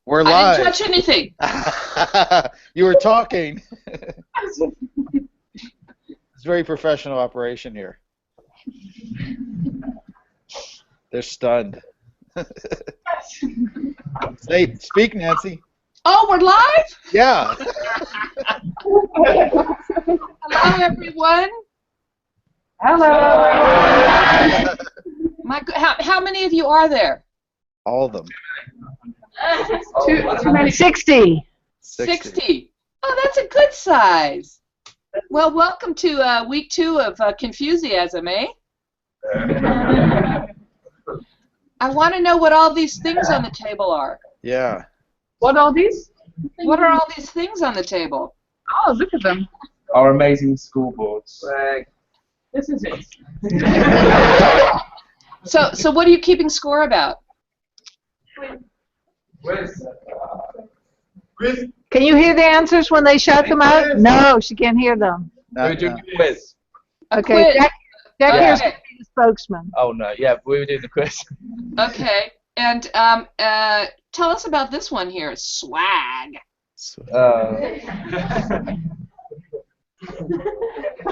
We're I live. didn't touch anything. You were talking. It's a very professional operation here. They're stunned. Say, speak, Nancy. Oh, we're live? Yeah. Hello, everyone. Hello. How many of you are there? All of them. Too many. 60. 60. Oh, that's a good size. Well, welcome to week 2 of Confusiasm, eh? I want to know what all these things on the table are. Yeah. What all these? What are all these things on the table? Oh, look at them. Our amazing schoolboards. This is it. So what are you keeping score about? Can you hear the answers when they shout them out? No, she can't hear them. We're doing the quiz. Okay, Quiz. Jack here's Okay. the spokesman. Oh no, yeah, we were doing the quiz. Okay, and tell us about this one here, swag.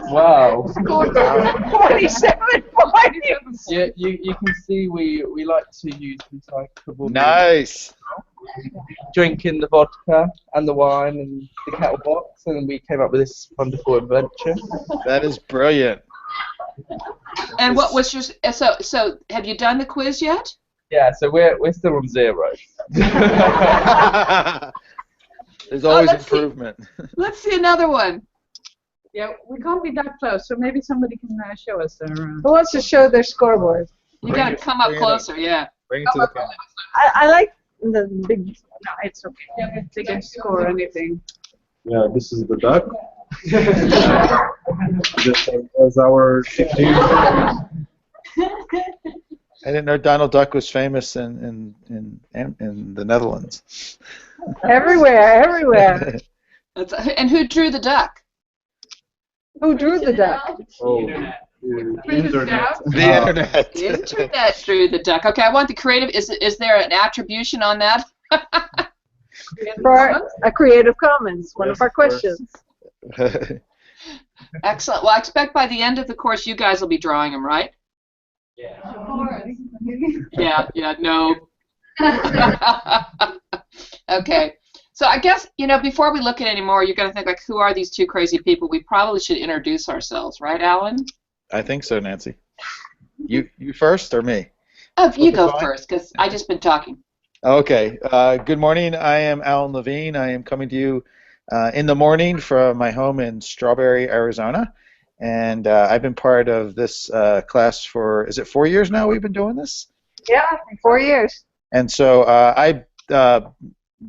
Wow. 47 points. Yeah, you can see we like to use recyclable. Nice. Drinking the vodka and the wine and the kettle box, and we came up with this wonderful adventure. That is brilliant. And what was your so have you done the quiz yet? Yeah, so we're still on 0. There's always let's see. improvement. Let's see another one. Yeah, we can't be that close, so maybe somebody can show us their. Who wants to show their scoreboard? You got to come up closer, yeah. Bring it to the camera. I like the big. No, it's okay. They can score anything. Yeah, this is the duck. This is our team. I didn't know Donald Duck was famous in the Netherlands. Everywhere. And who drew the duck? Who drew the duck? Oh, internet. The internet. The internet drew the duck. Okay, I want the creative. Is there an attribution on that? For a Creative Commons, one of our questions. Excellent. Well, I expect by the end of the course you guys will be drawing them, right? Yeah, no. Okay. So I guess, before we look at any more, you're going to think, like, who are these two crazy people? We probably should introduce ourselves, right, Alan? I think so, Nancy. You first or me? Oh, you Okay, go fine. first, because I just been talking. Okay. Good morning. I am Alan Levine. I am coming to you in the morning from my home in Strawberry, Arizona. And I've been part of this class for, is it 4 years now we've been doing this? Yeah, 4 years. And so I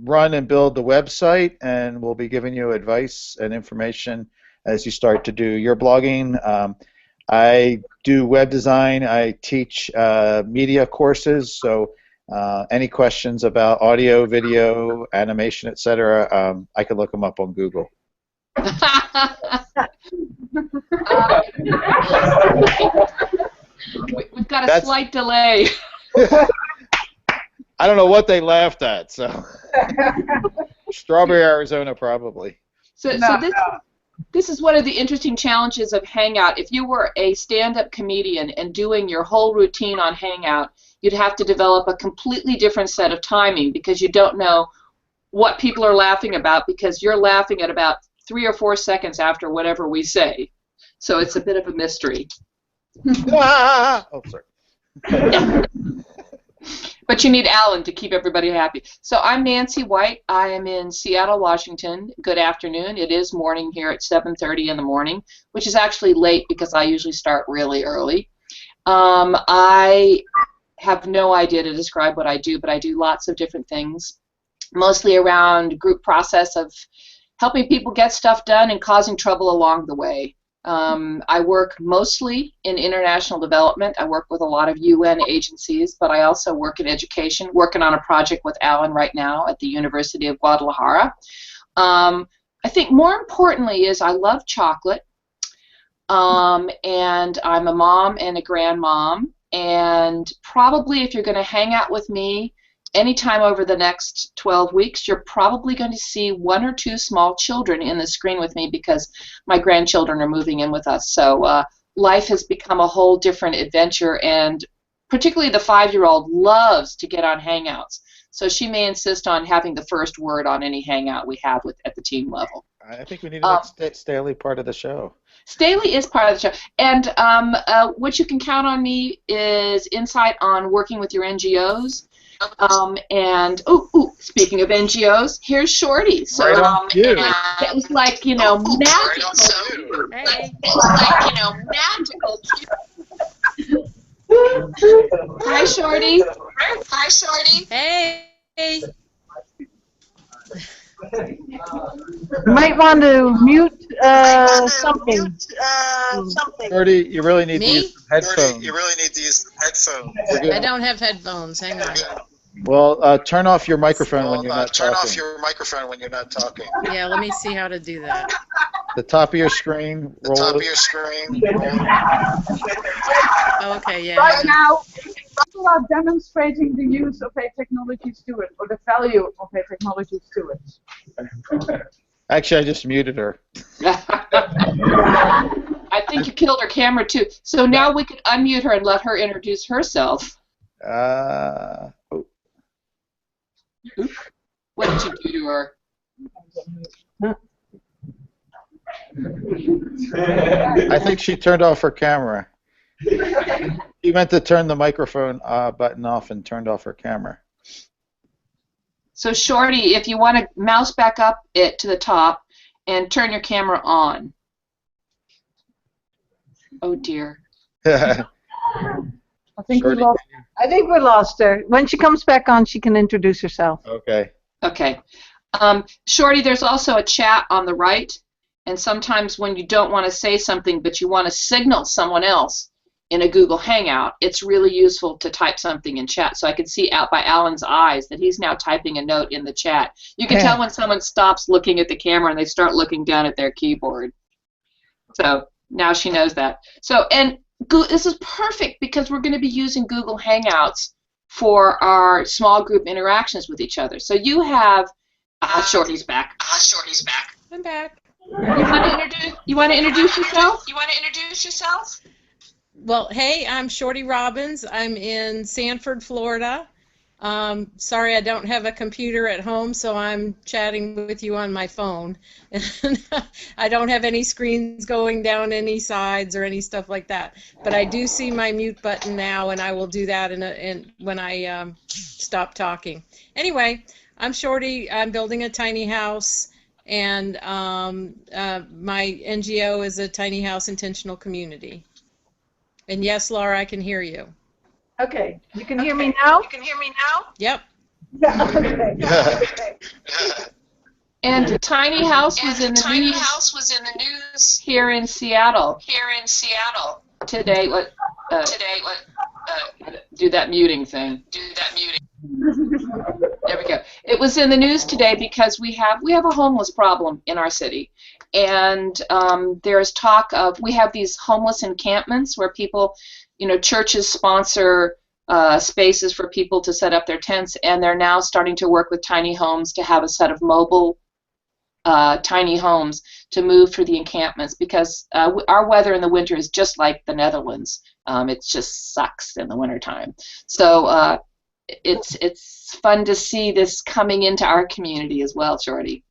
run and build the website, and we'll be giving you advice and information as you start to do your blogging. I do web design. I teach media courses, so any questions about audio, video, animation, etc., I can look them up on Google. We've got a slight delay. I don't know what they laughed at, so Strawberry, Arizona, probably. So this is one of the interesting challenges of Hangout. If you were a stand-up comedian and doing your whole routine on Hangout, you'd have to develop a completely different set of timing because you don't know what people are laughing about because you're laughing at about 3 or 4 seconds after whatever we say. So it's a bit of a mystery. Oh, sorry. But you need Alan to keep everybody happy. So I'm Nancy White. I am in Seattle, Washington. Good afternoon. It is morning here at 7:30 in the morning, which is actually late because I usually start really early. I have no idea to describe what I do, but I do lots of different things, mostly around group process of helping people get stuff done and causing trouble along the way. I work mostly in international development. I work with a lot of UN agencies, but I also work in education, working on a project with Alan right now at the University of Guadalajara. I think more importantly is I love chocolate, and I'm a mom and a grandmom, and probably if you're going to hang out with me, anytime over the next 12 weeks, you're probably going to see 1 or 2 small children in the screen with me because my grandchildren are moving in with us. So life has become a whole different adventure, and particularly the 5-year-old loves to get on Hangouts. So she may insist on having the first word on any Hangout we have at the team level. I think we need to make Staley part of the show. Staley is part of the show. And what you can count on me is insight on working with your NGOs. And speaking of NGOs, here's Shorty. So right on cue. it was like, magical. Hey. It was like, magical. Hi, Shorty. Hi, Shorty. Hey. Might want to mute something. Shorty, you really need to Me? use some headphones. I don't have headphones. Hang on. Well, turn off your microphone when you're not talking. Yeah, let me see how to do that. The top of your screen, roll it. Okay, yeah. Right now, people are demonstrating the use of a technology to it, or the value of a technology to it. Actually, I just muted her. I think you killed her camera, too. So now we could unmute her and let her introduce herself. What did you do to her? I think she turned off her camera. She meant to turn the microphone button off and turned off her camera. So, Shorty, if you want to mouse back up it to the top and turn your camera on. Oh, dear. I think we lost. I think we lost her. When she comes back on, she can introduce herself. Okay. Okay. Shorty, there's also a chat on the right, and sometimes when you don't want to say something but you want to signal someone else in a Google Hangout, it's really useful to type something in chat. So I can see out by Alan's eyes that he's now typing a note in the chat. You can tell when someone stops looking at the camera and they start looking down at their keyboard. So now she knows that. So, and this is perfect because we're going to be using Google Hangouts for our small group interactions with each other. So you have Shorty's back. I'm back. You want to introduce yourself? Well, hey, I'm Shorty Robbins. I'm in Sanford, Florida. Sorry, I don't have a computer at home, so I'm chatting with you on my phone. I don't have any screens going down any sides or any stuff like that. But I do see my mute button now, and I will do that when I stop talking. Anyway, I'm Shorty. I'm building a tiny house, and my NGO is a tiny house intentional community. And yes, Laura, I can hear you. Okay. You can hear me now? Yep. Yeah, okay. And Tiny House was in the news here in Seattle. Today, do that muting thing. There we go. It was in the news today because we have a homeless problem in our city, and there's talk of we have these homeless encampments where people, churches sponsor spaces for people to set up their tents, and they're now starting to work with tiny homes to have a set of mobile tiny homes to move for the encampments because our weather in the winter is just like the Netherlands. It just sucks in the wintertime. So it's fun to see this coming into our community as well, Shorty.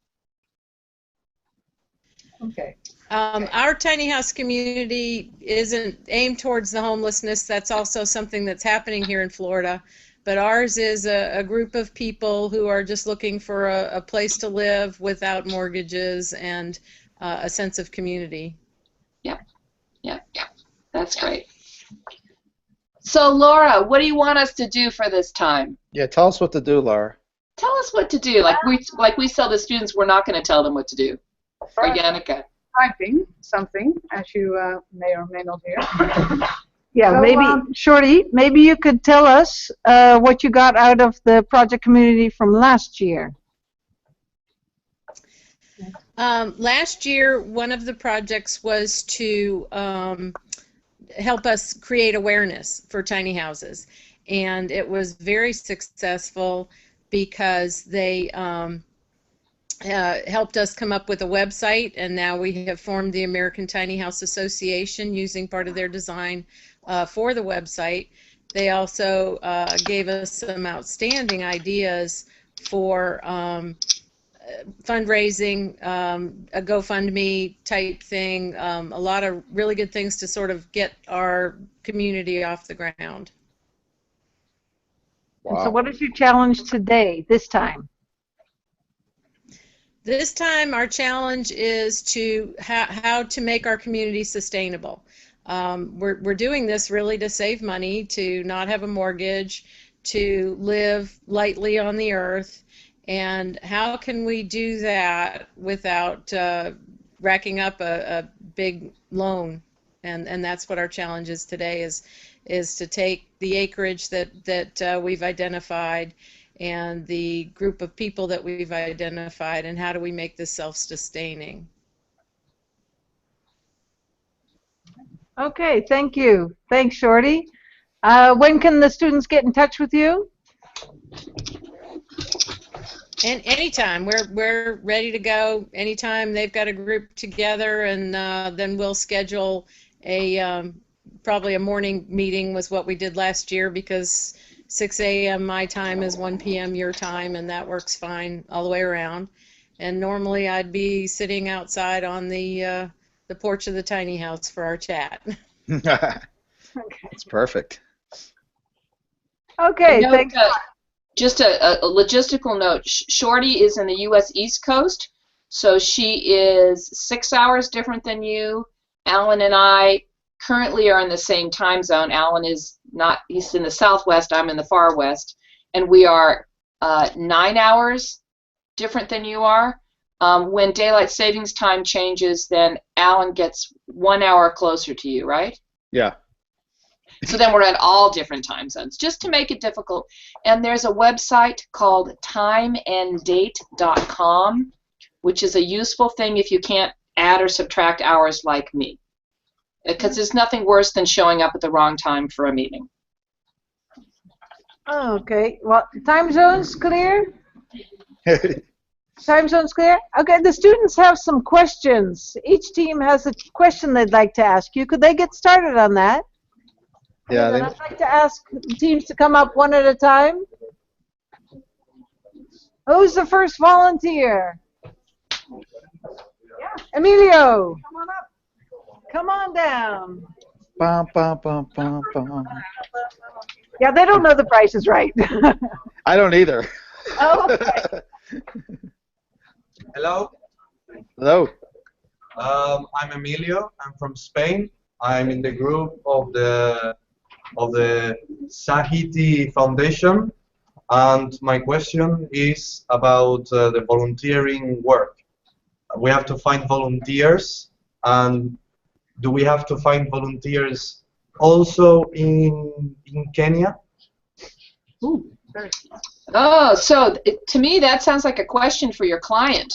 Okay. Our tiny house community isn't aimed towards the homelessness. That's also something that's happening here in Florida. But ours is a group of people who are just looking for a place to live without mortgages and a sense of community. Yep. That's great. So, Laura, what do you want us to do for this time? Yeah, tell us what to do, Laura. Tell us what to do. Like we tell the students, we're not going to tell them what to do. Or Yannicka. Typing something, as you may or may not hear. Yeah, So, maybe, Shorty, maybe you could tell us what you got out of the project community from last year. Last year, one of the projects was to help us create awareness for tiny houses. and it was very successful because they helped us come up with a website, and now we have formed the American Tiny House Association using part of their design for the website. They also gave us some outstanding ideas for fundraising, a GoFundMe type thing, a lot of really good things to sort of get our community off the ground. And so what is your challenge today, this time? This time our challenge is to how to make our community sustainable. We're doing this really to save money, to not have a mortgage, to live lightly on the earth, and how can we do that without racking up a big loan? And that's what our challenge is today, is to take the acreage that we've identified and the group of people that we've identified, and how do we make this self-sustaining. Okay, thank you. Thanks, Shorty. When can the students get in touch with you? And anytime. We're ready to go. Anytime they've got a group together, and then we'll schedule probably a morning meeting was what we did last year, because 6 a.m. my time is 1 p.m. your time, and that works fine all the way around. And normally I'd be sitting outside on the porch of the tiny house for our chat. That's perfect. Okay, thanks. Just a logistical note. Shorty is in the U.S. East Coast, so she is 6 hours different than you. Alan and I currently are in the same time zone. Alan is not, he's in the southwest, I'm in the far west, and we are 9 hours different than you are. When daylight savings time changes, then Alan gets 1 hour closer to you, right? Yeah. So then we're at all different time zones, just to make it difficult. And there's a website called timeanddate.com, which is a useful thing if you can't add or subtract hours like me, because there's nothing worse than showing up at the wrong time for a meeting. Okay, well, time zones clear? Time zones clear? Okay, the students have some questions. Each team has a question they'd like to ask you. Could they get started on that? Yeah. And I'd like to ask teams to come up one at a time. Who's the first volunteer? Emilio. Come on up. Come on down. Bum, bum, bum, bum, bum. Yeah, they don't know the price is right. I don't either. Oh, okay. Hello. Hello. I'm Emilio. I'm from Spain. I'm in the group of the Sahiti Foundation, and my question is about the volunteering work. We have to find volunteers, and do we have to find volunteers also in Kenya? Ooh. Oh, so to me that sounds like a question for your client.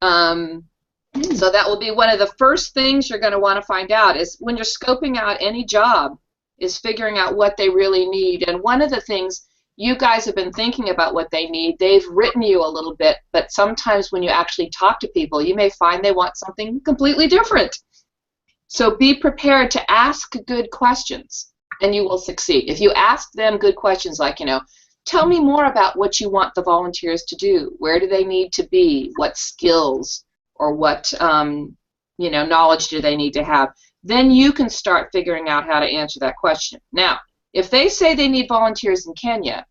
So that will be one of the first things you're going to want to find out, is when you're scoping out any job, is figuring out what they really need. And one of the things, you guys have been thinking about what they need. They've written you a little bit, but sometimes when you actually talk to people, you may find they want something completely different. So be prepared to ask good questions, and you will succeed. If you ask them good questions like, tell me more about what you want the volunteers to do. Where do they need to be? What skills or what knowledge do they need to have? Then you can start figuring out how to answer that question. Now, if they say they need volunteers in Kenya,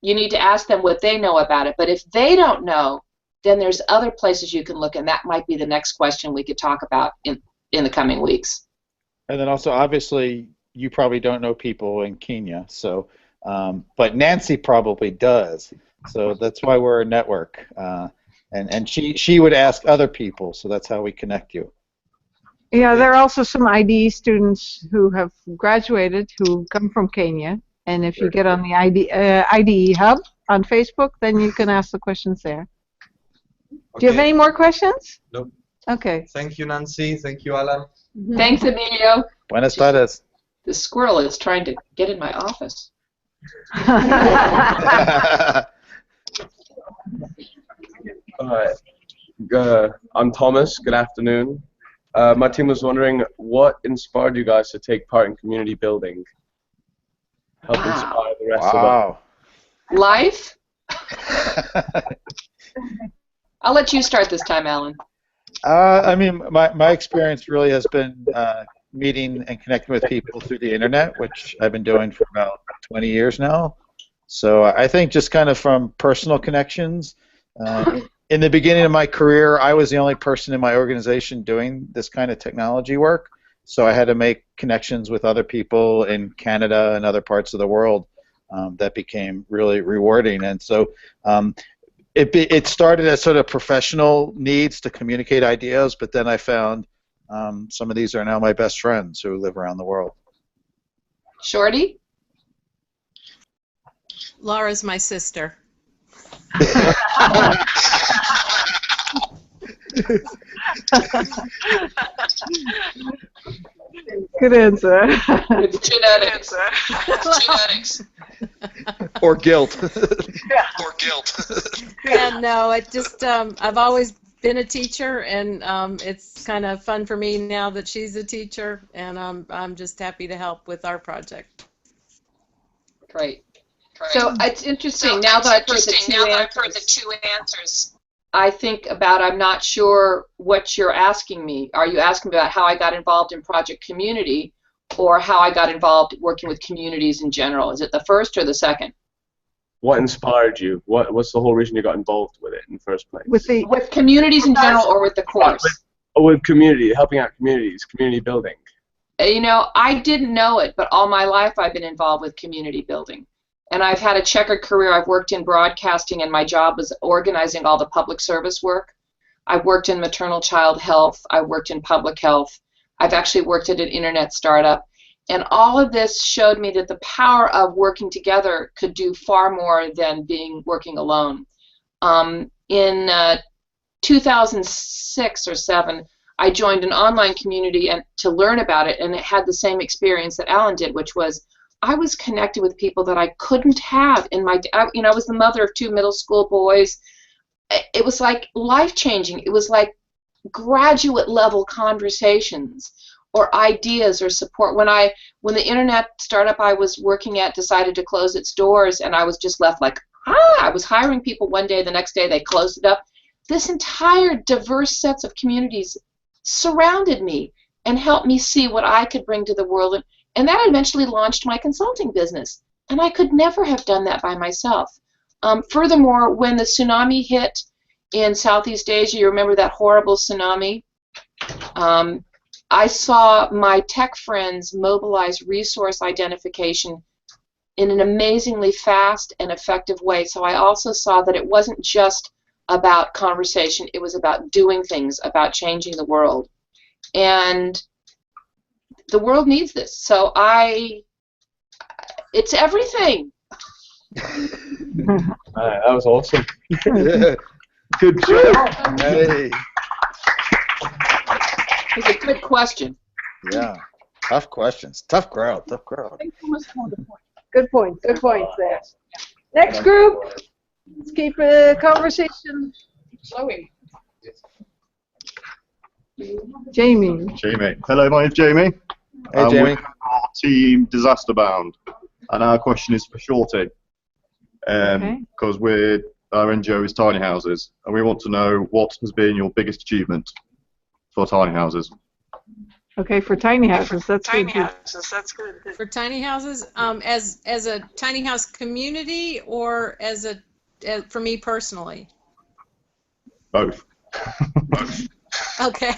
you need to ask them what they know about it. But if they don't know, then there's other places you can look, and that might be the next question we could talk about in the coming weeks. And then also, obviously, you probably don't know people in Kenya, so but Nancy probably does. So that's why we're a network. And she would ask other people, so that's how we connect you. Yeah, there are also some IDE students who have graduated who come from Kenya, and if you get on the IDE Hub on Facebook, then you can ask the questions there. Okay. Do you have any more questions? Nope. Okay. Thank you, Nancy. Thank you, Alan. Thanks, Emilio. Buenas tardes. The squirrel is trying to get in my office. Alright. I'm Thomas. Good afternoon. My team was wondering what inspired you guys to take part in community building? Help inspire the rest of us. Life? I'll let you start this time, Alan. I mean, my experience really has been meeting and connecting with people through the internet, which I've been doing for about 20 years now. So I think just kind of from personal connections. In the beginning of my career, I was the only person in my organization doing this kind of technology work. So I had to make connections with other people in Canada and other parts of the world that became really rewarding. And so it started as sort of professional needs to communicate ideas, but then I found some of these are now my best friends who live around the world. Shorty? Laura's my sister. Good answer. It's genetics. It's genetics. Or guilt. Or guilt. Yeah, no, it just, I've always been a teacher, and it's kind of fun for me now that she's a teacher, and I'm just happy to help with our project. Great. So it's interesting, now that I've heard the two answers, I think about, I'm not sure what you're asking me. Are you asking about how I got involved in Project Community, or how I got involved working with communities in general? Is it the first or the second? What inspired you? What's the whole reason you got involved with it in the first place? With communities in general, or with the course? With community, helping out communities, community building. You know, I didn't know it, but all my life I've been involved with community building. And I've had a checkered career. I've worked in broadcasting, and my job was organizing all the public service work. I've worked in maternal child health. I've worked in public health. I've actually worked at an internet startup. And all of this showed me that the power of working together could do far more than working alone. In 2006 or 7, I joined an online community to learn about it, and it had the same experience that Alan did, which was I was connected with people that I couldn't have in my, I was the mother of 2 middle school boys. It was like life-changing. It was like graduate level conversations or ideas or support. When the internet startup I was working at decided to close its doors, and I was just left like, I was hiring people one day, the next day they closed it up. This entire diverse sets of communities surrounded me and helped me see what I could bring to the world. And that eventually launched my consulting business. And I could never have done that by myself. Furthermore, when the tsunami hit in Southeast Asia, you remember that horrible tsunami? I saw my tech friends mobilize resource identification in an amazingly fast and effective way. So I also saw that it wasn't just about conversation, it was about doing things, about changing the world. And the world needs this. So it's everything. That was awesome. Good job. Hey. It's a good question. Yeah. Tough questions. Tough crowd. Tough crowd. I think Thomas scored a point. Good point. Good point there. Next group. Let's keep a conversation flowing. Jamie. Jamie. Hello, my name's Jamie. Hey, Jamie. We're our team Disaster Bound, and our question is for Shorty. Because our NGO is tiny houses, and we want to know what has been your biggest achievement for tiny houses. Okay, for tiny houses, that's good. For tiny houses, as a tiny house community, or for me personally? Both. Okay.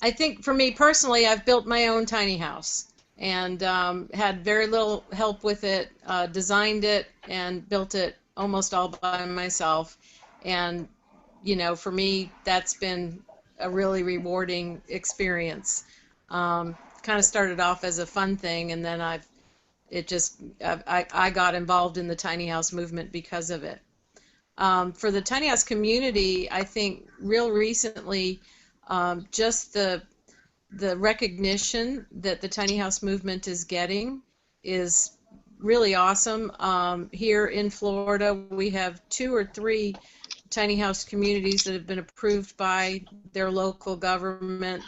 I think for me personally, I've built my own tiny house and had very little help with it, designed it and built it almost all by myself. And, for me, that's been a really rewarding experience. Kind of started off as a fun thing, and then I got involved in the tiny house movement because of it. For the tiny house community, I think real recently, just the recognition that the tiny house movement is getting is really awesome. Here in Florida, we have 2 or 3 tiny house communities that have been approved by their local government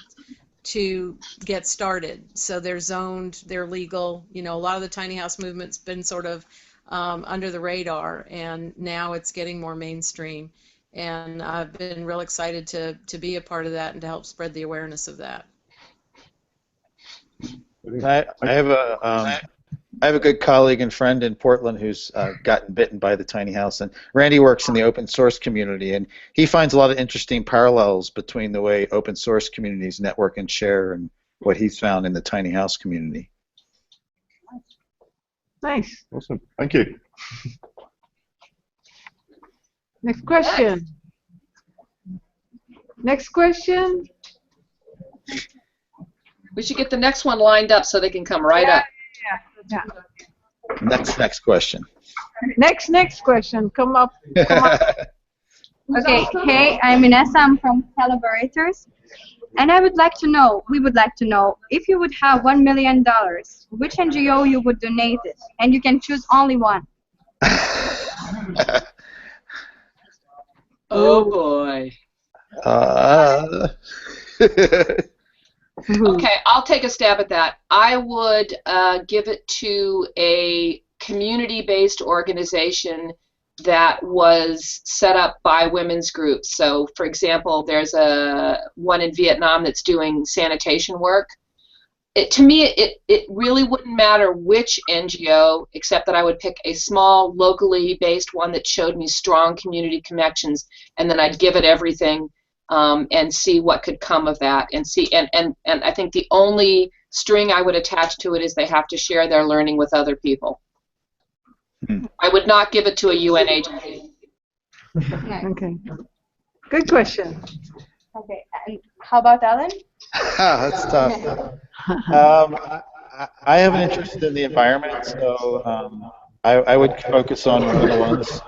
to get started. So they're zoned, they're legal. You know, a lot of the tiny house movement's been sort of under the radar, and now it's getting more mainstream. And I've been real excited to be a part of that and to help spread the awareness of that. I have a good colleague and friend in Portland who's gotten bitten by the tiny house, and Randy works in the open source community, and he finds a lot of interesting parallels between the way open source communities network and share and what he's found in the tiny house community. Nice. Awesome. Thank you. Next question. Next question. We should get the next one lined up so they can come right up. Yeah. Next question. Next question. Come up. Okay, hey, I'm Inessa, I'm from Collaborators, and we would like to know, if you would have $1 million, which NGO you would donate it, and you can choose only one. Oh boy. Okay, I'll take a stab at that. I would give it to a community-based organization that was set up by women's groups. So, for example, there's one in Vietnam that's doing sanitation work. To me, it really wouldn't matter which NGO, except that I would pick a small, locally based one that showed me strong community connections, and then I'd give it everything and see what could come of that. And I think the only string I would attach to it is they have to share their learning with other people. I would not give it to a UN agency. Okay. Good question. Okay, and how about Alan? That's tough. I have an interest in the environment, so I would focus on one of the ones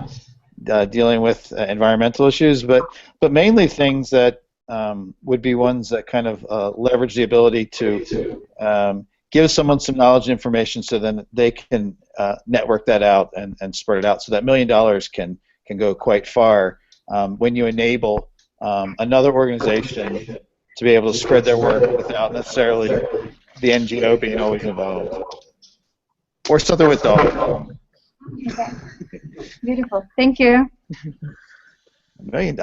dealing with environmental issues, but mainly things that would be ones that kind of leverage the ability to give someone some knowledge and information so then they can network that out and spread it out. So that $1 million can go quite far when you enable another organization to be able to spread their work without necessarily the NGO being always involved. Or something with dollars. Okay. Beautiful. Thank you. $1 million.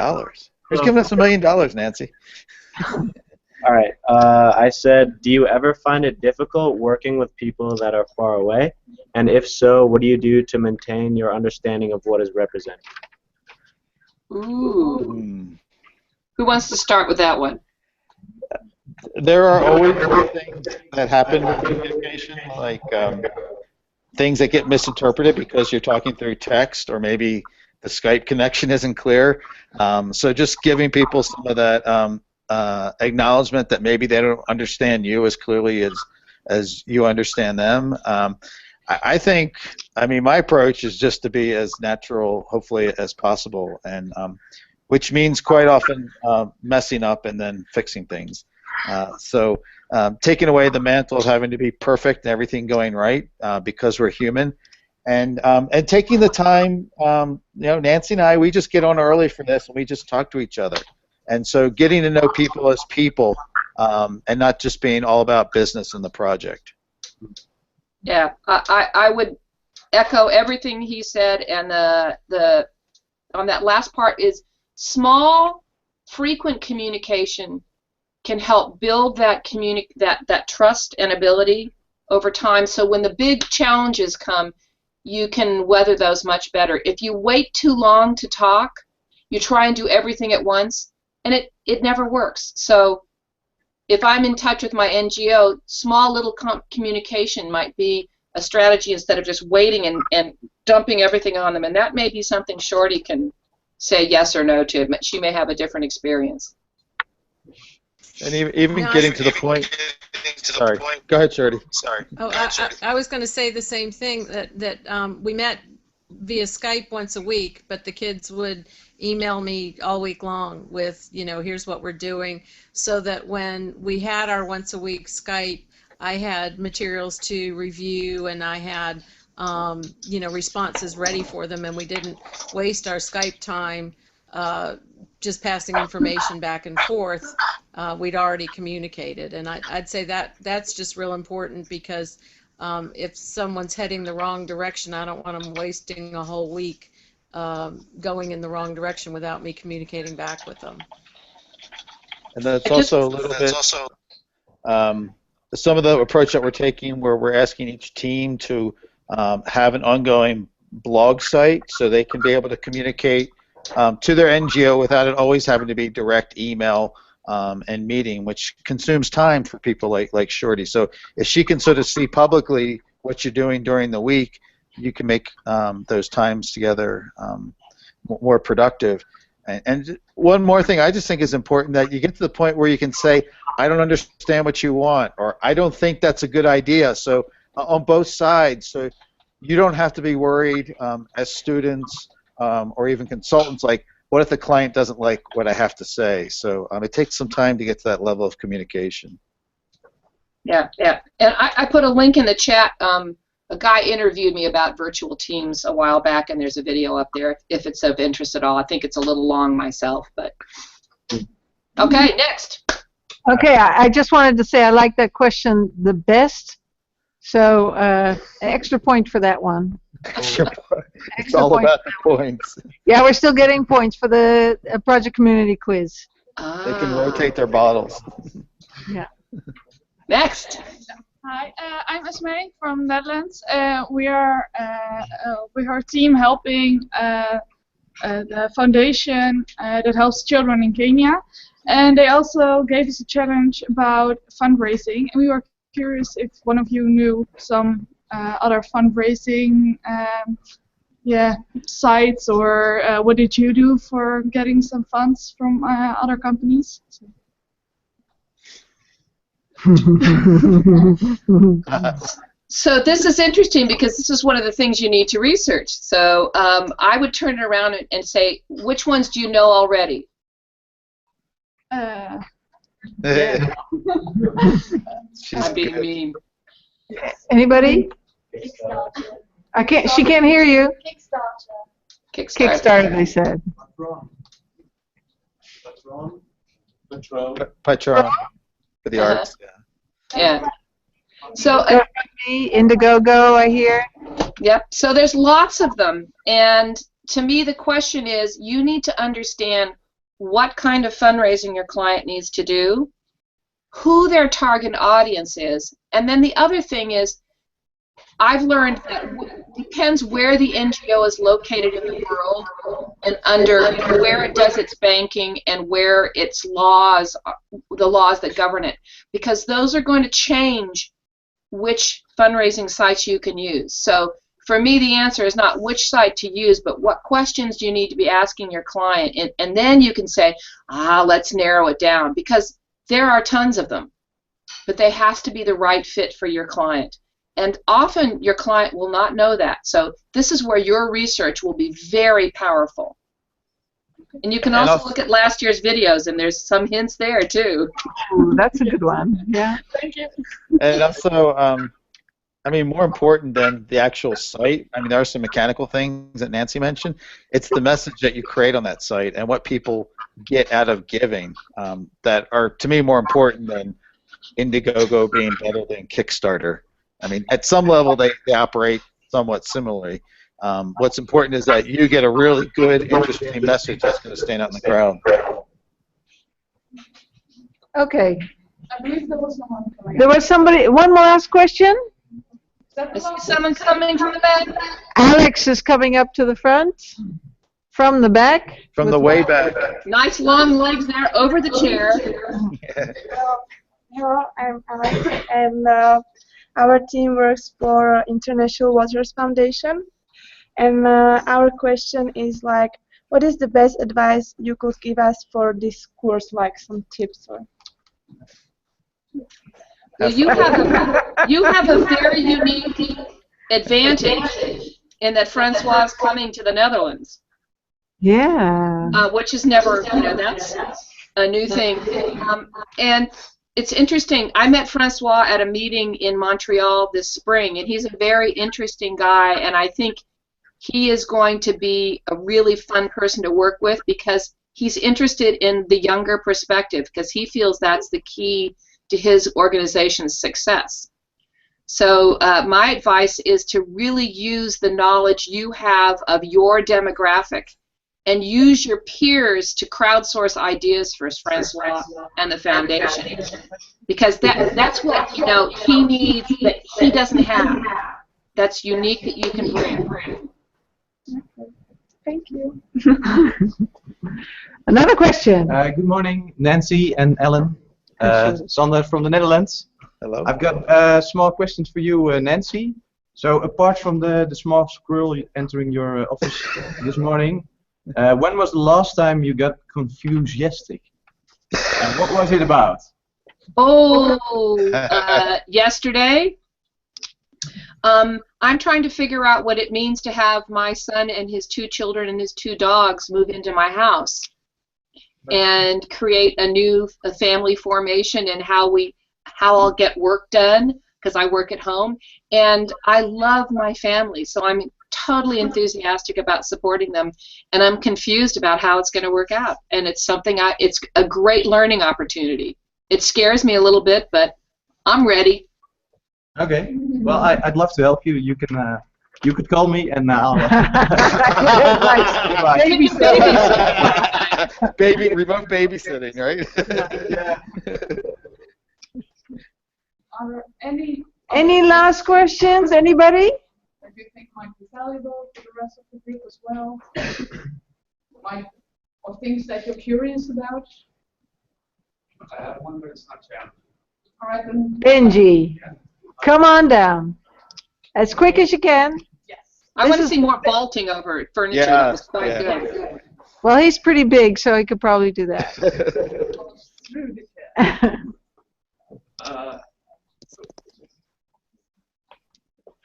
Who's giving us $1 million, Nancy? All right. I said, do you ever find it difficult working with people that are far away? And if so, what do you do to maintain your understanding of what is represented? Ooh. Who wants to start with that one? There are always things that happen with communication, like things that get misinterpreted because you're talking through text, or maybe the Skype connection isn't clear. So just giving people some of that acknowledgement that maybe they don't understand you as clearly as you understand them. I think, my approach is just to be as natural, hopefully, as possible, and which means quite often messing up and then fixing things. So taking away the mantle of having to be perfect and everything going right because we're human, and taking the time. Nancy and I, we just get on early for this, and we just talk to each other. And so getting to know people as people, and not just being all about business in the project. Yeah, I would echo everything he said, and the on that last part is small, frequent communication can help build that trust and ability over time. So when the big challenges come, you can weather those much better. If you wait too long to talk, you try and do everything at once, and it never works. So if I'm in touch with my NGO, small little communication might be a strategy instead of just waiting and dumping everything on them. And that may be something Shorty can say yes or no to. She may have a different experience. And even getting to the point. Sorry. Go ahead, Shorty. Sorry. Oh, I was going to say the same thing, that we met via Skype once a week, but the kids would email me all week long with, here's what we're doing, so that when we had our once a week Skype, I had materials to review, and I had responses ready for them, and we didn't waste our Skype time just passing information back and forth. We'd already communicated, and I'd say that's just real important, because if someone's heading the wrong direction, I don't want them wasting a whole week going in the wrong direction without me communicating back with them. And that's also a little bit some of the approach that we're taking, where we're asking each team to have an ongoing blog site so they can be able to communicate to their NGO without it always having to be direct email and meeting, which consumes time for people like Shorty. So if she can sort of see publicly what you're doing during the week, you can make those times together more productive. And one more thing I just think is important, that you get to the point where you can say, I don't understand what you want, or I don't think that's a good idea. So on both sides, so you don't have to be worried as students or even consultants, like, what if the client doesn't like what I have to say? So it takes some time to get to that level of communication. Yeah, yeah. And I put a link in the chat. A guy interviewed me about virtual teams a while back, and there's a video up there if it's of interest at all. I think it's a little long myself, but okay, next. Okay, I just wanted to say I like that question the best, so an extra point for that one. It's all about the points. Yeah, we're still getting points for the project community quiz. They can rotate their bottles. Yeah. Next. Hi, I'm Esme from Netherlands. We are with our team helping the foundation that helps children in Kenya, and they also gave us a challenge about fundraising, and we were curious if one of you knew some other fundraising sites, or what did you do for getting some funds from other companies? So this is interesting, because this is one of the things you need to research. So I would turn it around and say, which ones do you know already? Yeah. I'm being mean. Anybody? I can't. She can't hear you. Kickstarter, they said. Patron for the arts. Yeah. So Indiegogo, I hear. Yep. So there's lots of them, and to me the question is, you need to understand what kind of fundraising your client needs to do, who their target audience is, and then the other thing is, I've learned that it depends where the NGO is located in the world, and under where it does its banking, and where its laws, the laws that govern it, because those are going to change which fundraising sites you can use. So for me, the answer is not which site to use, but what questions do you need to be asking your client, and then you can say, let's narrow it down, because there are tons of them, but they have to be the right fit for your client. And often your client will not know that. So this is where your research will be very powerful. And you can also look at last year's videos, and there's some hints there too. Ooh, that's a good one. Yeah. Thank you. And also, I mean, more important than the actual site, I mean, there are some mechanical things that Nancy mentioned. It's the message that you create on that site and what people get out of giving that are, to me, more important than Indiegogo being better than Kickstarter. I mean, at some level, they operate somewhat similarly. What's important is that you get a really good, interesting message that's going to stand out in the crowd. Okay. I believe there was someone coming. There was somebody. One last question. Is someone coming from the back? Alex is coming up to the front. From the back. From the way back. Nice long legs there over the chair. Hello, I'm Alex, and our team works for International Waters Foundation. And our question is like, what is the best advice you could give us for this course, like some tips or? Well, you have a very unique advantage in that Francois is coming to the Netherlands. Yeah. Which is never, that's a new thing. And It's interesting. I met Francois at a meeting in Montreal this spring, and he's a very interesting guy, and I think he is going to be a really fun person to work with because he's interested in the younger perspective because he feels that's the key to his organization's success. So my advice is to really use the knowledge you have of your demographic and use your peers to crowdsource ideas for Francois and the foundation, because that's what he needs that he doesn't have. That's unique that you can bring. Thank you. Another question. Good morning, Nancy and Ellen. Sander from the Netherlands. Hello. I've got small questions for you, Nancy. So apart from the small squirrel entering your office this morning, when was the last time you got Confuciustic? And what was it about? Yesterday. I'm trying to figure out what it means to have my son and his 2 children and his 2 dogs move into my house and create a new family formation and how I'll get work done because I work at home. And I love my family, so I'm totally enthusiastic about supporting them, and I'm confused about how it's going to work out. And it's something it's a great learning opportunity. It scares me a little bit, but I'm ready. Okay. Well, I'd love to help you. You could call me and I'll. Remote babysitting, right? Yeah. Are there Any last questions? Anybody? that you think might be valuable for the rest of the group as well? Or things that you're curious about? One minute Snapchat. All right, then. Benji, come on down. As quick as you can. I want to see more vaulting over furniture. Yeah, That was quite good. Well, he's pretty big, so he could probably do that.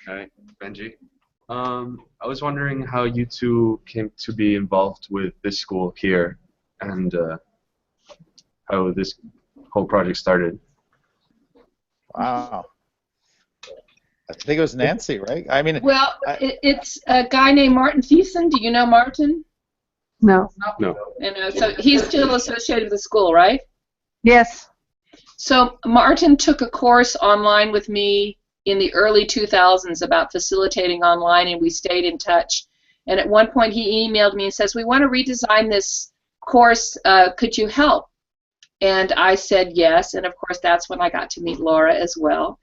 Hi, Benji. I was wondering how you two came to be involved with this school here and how this whole project started. Wow. I think it was Nancy, right? I mean, Well, it's a guy named Martin Thiessen. Do you know Martin? No. No. So he's still associated with the school, right? Yes. So Martin took a course online with me in the early 2000s about facilitating online, and we stayed in touch. And at one point he emailed me and says, we want to redesign this course. Could you help? And I said yes, and of course that's when I got to meet Laura as well.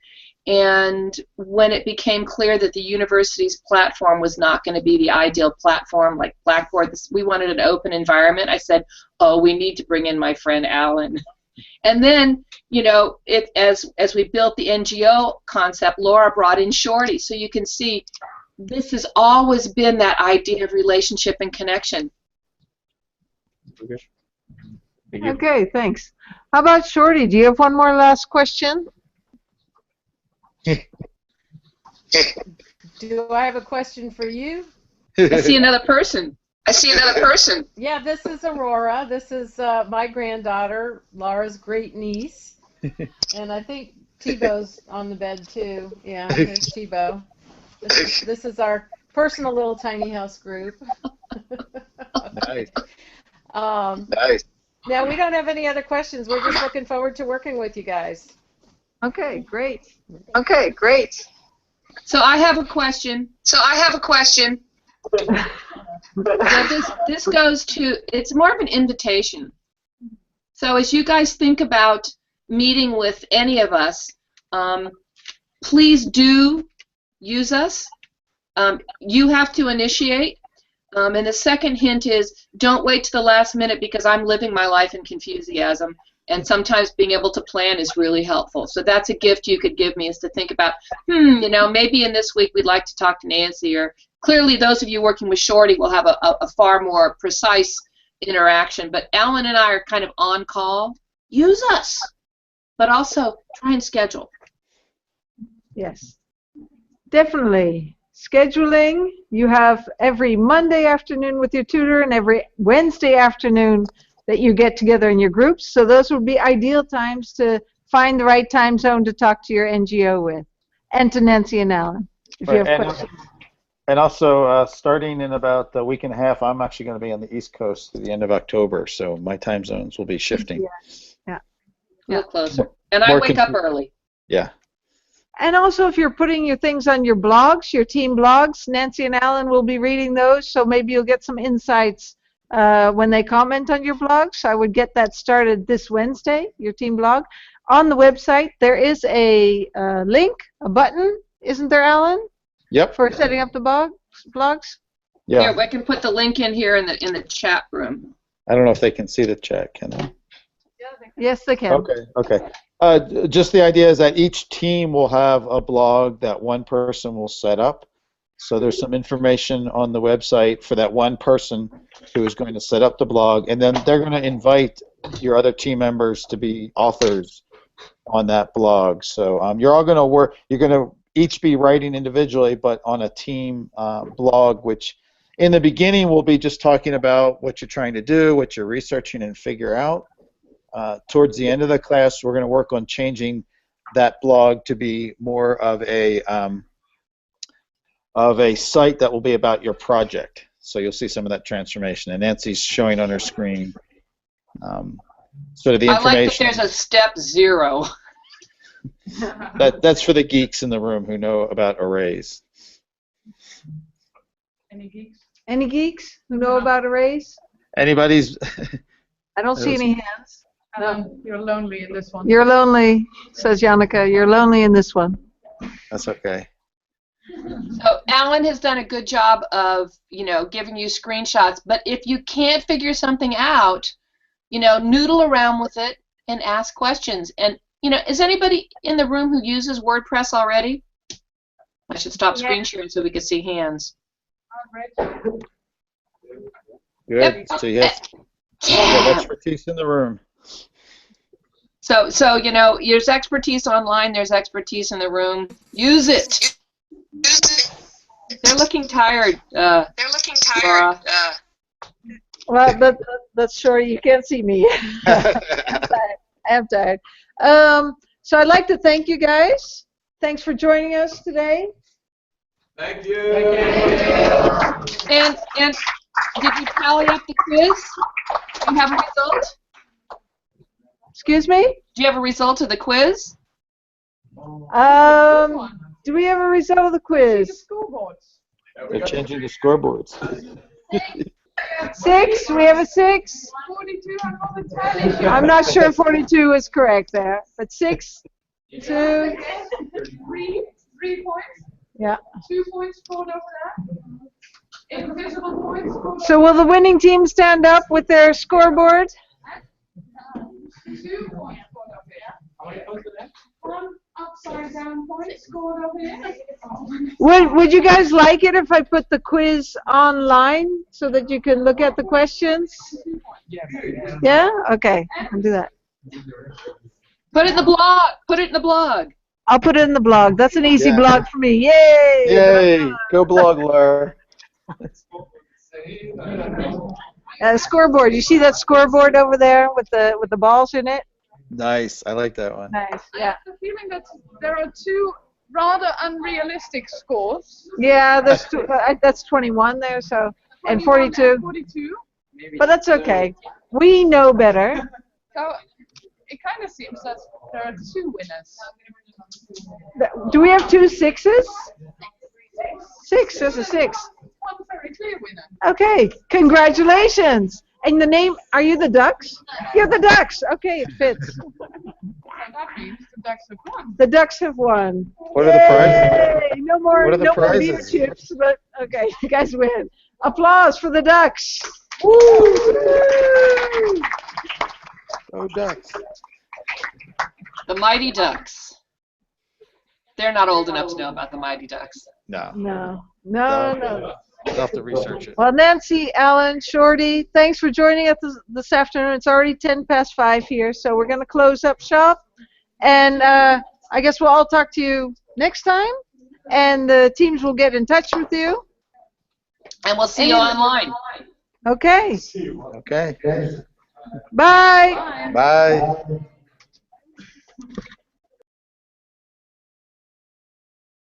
And when it became clear that the university's platform was not going to be the ideal platform like Blackboard, we wanted an open environment, I said, oh, we need to bring in my friend Alan. And then, as we built the NGO concept, Laura brought in Shorty. So you can see this has always been that idea of relationship and connection. Okay. Okay, thanks. How about Shorty? Do you have one more last question? Do I have a question for you? I see another person. Yeah, this is Aurora. This is my granddaughter, Laura's great niece. And I think Tebow's on the bed too. Yeah, there's Tebow. This is our personal little tiny house group. Nice. Nice. Now, we don't have any other questions. We're just looking forward to working with you guys. Okay, great. So I have a question. This goes to, it's more of an invitation. So as you guys think about meeting with any of us, please do use us. You have to initiate. And the second hint is don't wait to the last minute because I'm living my life in Confuciasm. And sometimes being able to plan is really helpful. So that's a gift you could give me, is to think about, maybe in this week we'd like to talk to Nancy, or clearly those of you working with Shorty will have a far more precise interaction. But Alan and I are kind of on call. Use us, but also try and schedule. Yes, definitely. Scheduling, you have every Monday afternoon with your tutor and every Wednesday afternoon that you get together in your groups. So those would be ideal times to find the right time zone to talk to your NGO with, and to Nancy and Alan if you have questions. And also, starting in about a week and a half, I'm actually going to be on the East Coast to the end of October, so my time zones will be shifting. Yeah. A little closer. And I wake up early. Yeah. And also, if you're putting your things on your blogs, your team blogs, Nancy and Alan will be reading those, so maybe you'll get some insights when they comment on your blogs. I would get that started this Wednesday, your team blog. On the website, there is a link, a button, isn't there, Alan? Yep. For setting up the blogs? Yeah. Here, I can put the link in here in the chat room. I don't know if they can see the chat, can they? Yes, they can. Okay. Just the idea is that each team will have a blog that one person will set up. So there's some information on the website for that one person who is going to set up the blog, and then they're going to invite your other team members to be authors on that blog. So you're all going to work. You're going to each be writing individually, but on a team blog, which in the beginning will be just talking about what you're trying to do, what you're researching and figure out. Towards the end of the class, we're going to work on changing that blog to be more of a site that will be about your project. So you'll see some of that transformation. And Nancy's showing on her screen sort of the information. I like that there's a step 0. That's for the geeks in the room who know about arrays. Any geeks? Any geeks who know about arrays? Anybody's? I don't see any hands. No, you're lonely in this one. You're lonely, says Janneke. You're lonely in this one. That's okay. So Alan has done a good job of, giving you screenshots. But if you can't figure something out, noodle around with it and ask questions. And is anybody in the room who uses WordPress already? I should stop screen sharing so we can see hands. Good. Yep. So you have expertise in the room. So there's expertise online. There's expertise in the room. Use it. They're looking tired. Laura. Well, that's sure you can't see me. I'm tired. So I'd like to thank you guys. Thanks for joining us today. Thank you. And did you tally up the quiz? Do you have a result? Excuse me? Do you have a result of the quiz? Do we have a result of the quiz? They're changing the scoreboards. 6? We have a 6? 42 and all the 10. I'm not sure 42 is correct there, but 6, 2. 3 points. Yeah. 2 points scored over there. Invisible points scored. So will the winning team stand up with their scoreboard? 2 points scored over there. 1 upside down point scored over here. Would you guys like it if I put the quiz online so that you can look at the questions? Yeah? Okay, I'll do that. Put it in the blog. Put it in the blog. I'll put it in the blog. That's an easy blog for me. Yay! Yay! Go blog, Laura. Scoreboard. You see that scoreboard over there with the balls in it? Nice. I like that one. Nice. I Yeah. have the feeling that there are 2 rather unrealistic scores. Yeah. That's 21 there. So and 42. 42. But that's okay. We know better. So it kind of seems that there are 2 winners. Do we have 2 6s? 6. There's a 6. One very clear winner. Okay. Congratulations. And the name? Are you the Ducks? You're the Ducks. Okay, it fits. So that means the Ducks have won. The Ducks have won. What are the prizes? Yay! No more, What are the no more beer prizes? chips, but okay, you guys win. Applause for the Ducks. Woo! Oh, Ducks. The Mighty Ducks. They're not old enough to know about the Mighty Ducks. No. No. You'll have to research it. Well, Nancy, Alan, Shorty, thanks for joining us this afternoon. It's already 5:10 here, so we're going to close up shop. And I guess we'll all talk to you next time, and the teams will get in touch with you. And we'll see you online. Okay. Okay. Bye. Bye.